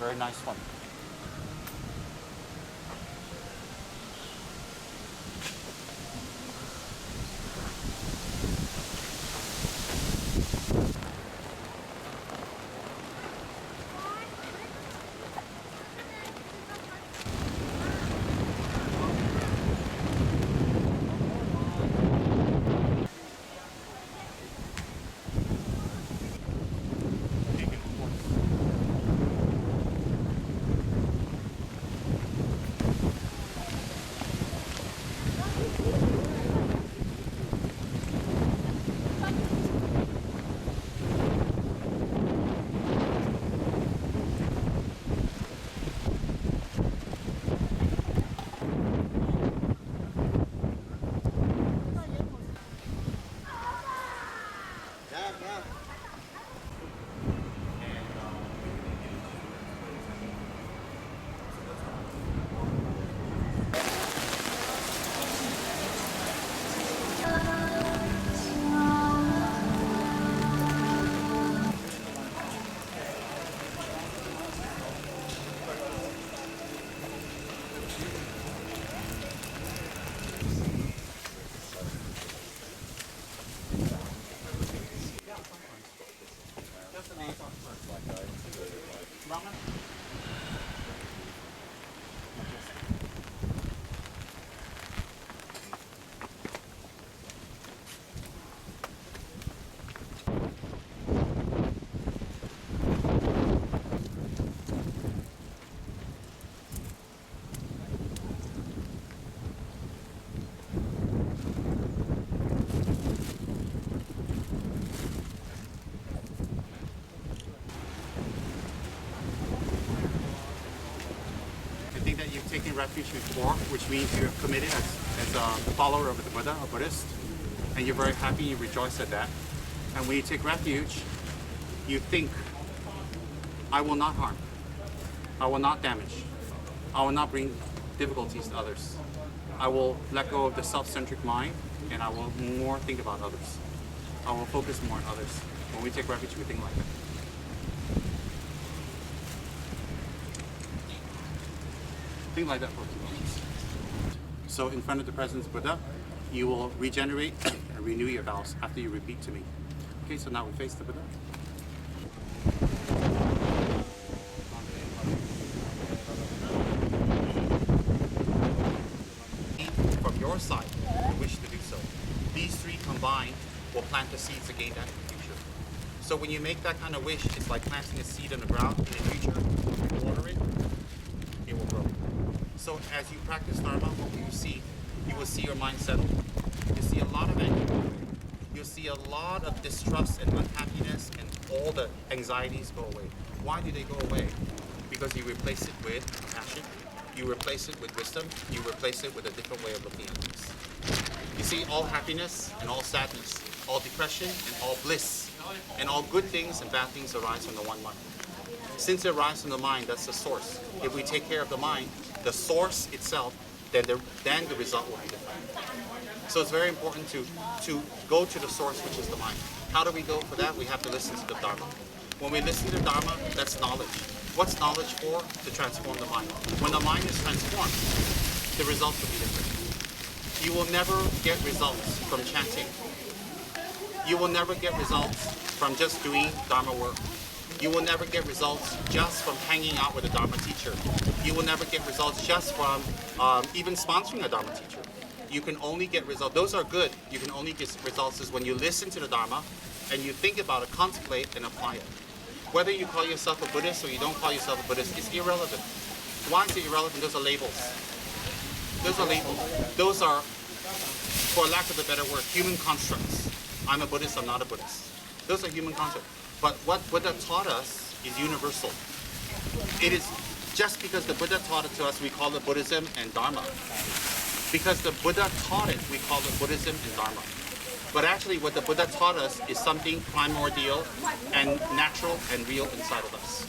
Very nice one. You've taken refuge before, which means you're committed as a follower of the Buddha, a Buddhist, and you're very happy, you rejoice at that. And when you take refuge, you think, I will not harm, I will not damage, I will not bring difficulties to others. I will let go of the self-centric mind, and I will more think about others. I will focus more on others. When we take refuge, we think like that. Think like that for a few moments. So in front of the presence of Buddha, you will regenerate and renew your vows after you repeat to me. Okay, so now we face the Buddha. From your side, you wish to do so. These three combined will plant the seeds again in the future. So when you make that kind of wish, it's like planting a seed in the ground. In the future, you water it, it will grow. So as you practice Dharma, what will you see? You will see your mind settle. You see a lot of anger. You'll see a lot of distrust and unhappiness, and all the anxieties go away. Why do they go away? Because you replace it with compassion. You replace it with wisdom. You replace it with a different way of looking at things. You see, all happiness and all sadness, all depression and all bliss, and all good things and bad things arise from the one mind. Since it arises from the mind, that's the source. If we take care of the mind, the source itself, then the result will be different. So it's very important to go to the source, which is the mind. How do we go for that? We have to listen to the Dharma. When we listen to the Dharma, that's knowledge. What's knowledge for? To transform the mind. When the mind is transformed, the results will be different. You will never get results from chanting. You will never get results from just doing Dharma work. You will never get results just from hanging out with a Dharma teacher. You will never get results just from even sponsoring a Dharma teacher. You can only get results. Those are good. You can only get results is when you listen to the Dharma and you think about it, contemplate, and apply it. Whether you call yourself a Buddhist or you don't call yourself a Buddhist is irrelevant. Why is it irrelevant? Those are labels. Those are labels. Those are, for lack of a better word, human constructs. I'm a Buddhist, I'm not a Buddhist. Those are human constructs. But what Buddha taught us is universal. It is just because the Buddha taught it to us, we call it Buddhism and Dharma. Because the Buddha taught it, we call it Buddhism and Dharma. But actually what the Buddha taught us is something primordial and natural and real inside of us.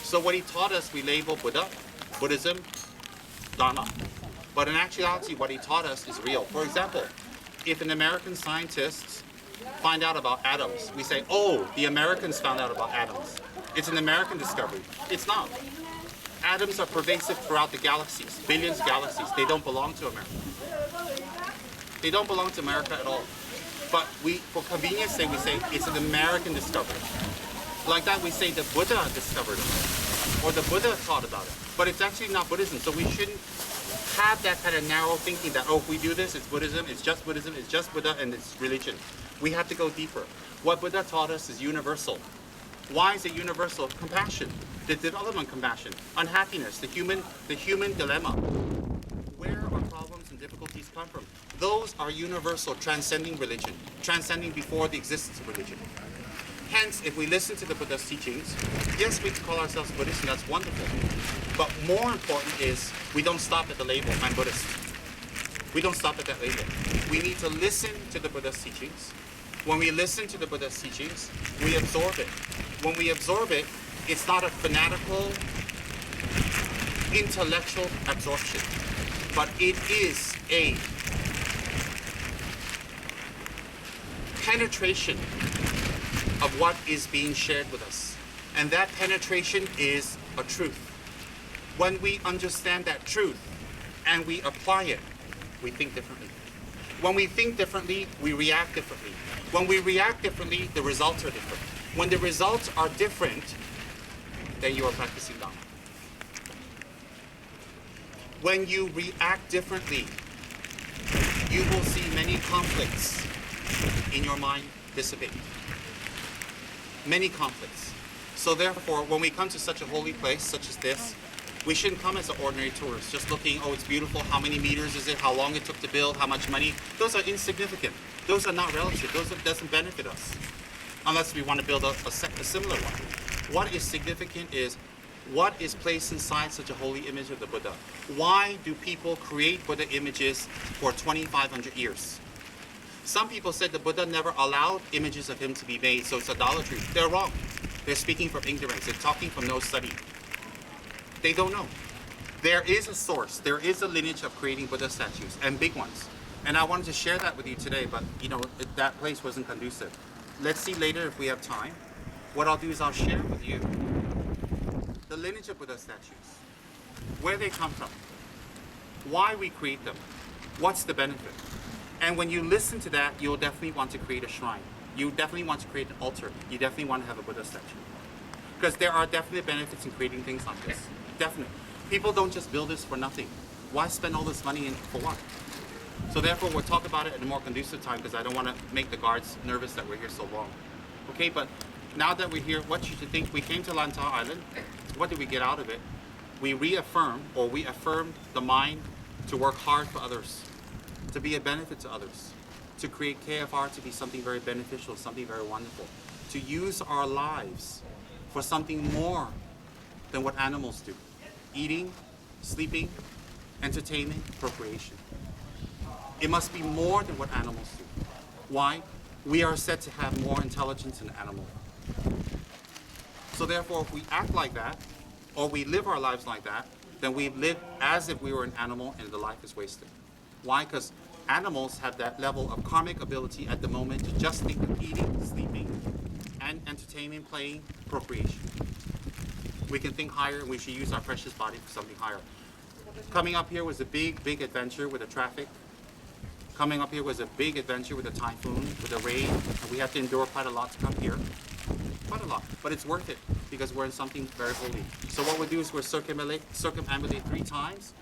So what he taught us, we label Buddha, Buddhism, Dharma. But in actuality, what he taught us is real. For example, if an American scientist find out about atoms, we say, oh, the Americans found out about atoms. It's an American discovery. It's not. Atoms are pervasive throughout the galaxies, billions of galaxies. They don't belong to America. They don't belong to America at all. But we, for convenience sake, we say it's an American discovery. Like that, we say the Buddha discovered it, or the Buddha taught about it. But it's actually not Buddhism, so we shouldn't have that kind of narrow thinking that, oh, if we do this, it's Buddhism, it's just Buddha, and it's religion. We have to go deeper. What Buddha taught us is universal. Why is it universal? Compassion, the development compassion, unhappiness, the human dilemma. Where our problems and difficulties come from? Those are universal, transcending religion, transcending before the existence of religion. Hence, if we listen to the Buddha's teachings, yes, we can call ourselves Buddhists, and that's wonderful. But more important is we don't stop at the label, I'm Buddhist. We don't stop at that label. We need to listen to the Buddha's teachings. When we listen to the Buddha's teachings, we absorb it. When we absorb it, it's not a fanatical, intellectual absorption, but it is a penetration of what is being shared with us. And that penetration is a truth. When we understand that truth and we apply it, we think differently. When we think differently, we react differently. When we react differently, the results are different. When the results are different, then you are practicing Dharma. When you react differently, you will see many conflicts in your mind dissipate. Many conflicts. So therefore, when we come to such a holy place, such as this, we shouldn't come as an ordinary tourist, just looking, oh, it's beautiful, how many meters is it, how long it took to build, how much money. Those are insignificant. Those are not relative. Those doesn't benefit us, unless we want to build a similar one. What is significant is what is placed inside such a holy image of the Buddha. Why do people create Buddha images for 2,500 years? Some people said the Buddha never allowed images of him to be made, so it's idolatry. They're wrong. They're speaking from ignorance. They're talking from no study. They don't know. There is a source. There is a lineage of creating Buddha statues, and big ones. And I wanted to share that with you today, but that place wasn't conducive. Let's see later if we have time. What I'll do is I'll share with you the lineage of Buddha statues, where they come from, why we create them, what's the benefit. And when you listen to that, you'll definitely want to create a shrine. You definitely want to create an altar. You definitely want to have a Buddha statue. Because there are definite benefits in creating things like this. Definite. People don't just build this for nothing. Why spend all this money for what? So therefore, we'll talk about it at a more conducive time, because I don't want to make the guards nervous that we're here so long. Okay, but now that we're here, what you should think, we came to Lantau Island. What did we get out of it? We affirmed the mind to work hard for others, to be a benefit to others, to create KFR to be something very beneficial, something very wonderful, to use our lives for something more than what animals do. Eating, sleeping, entertainment, procreation. It must be more than what animals do. Why? We are said to have more intelligence than an animal. So therefore, if we act like that, or we live our lives like that, then we live as if we were an animal and the life is wasted. Why? Because animals have that level of karmic ability at the moment to just think of eating, sleeping, and entertainment, playing, procreation. We can think higher, and we should use our precious body for something higher. Coming up here was a big, big adventure with the traffic. Coming up here was a big adventure with a typhoon, with a rain, and we have to endure quite a lot to come here. Quite a lot, but it's worth it because we're in something very holy. So what we'll do is we'll circumambulate 3 times.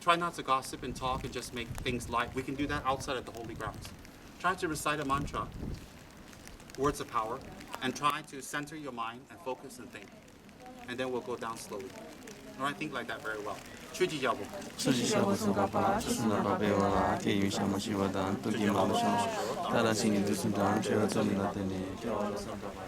Try not to gossip and talk and just make things light. We can do that outside of the holy grounds. Try to recite a mantra, words of power, and try to center your mind and focus and think. And then we'll go down slowly. All right, think like that very well. 出去脚步。出去脚步松嘎巴，这是那巴贝瓦拉，给予相马西瓦当，都给马路上，大大心里都是当，却要做你那等你，叫我的上嘎巴。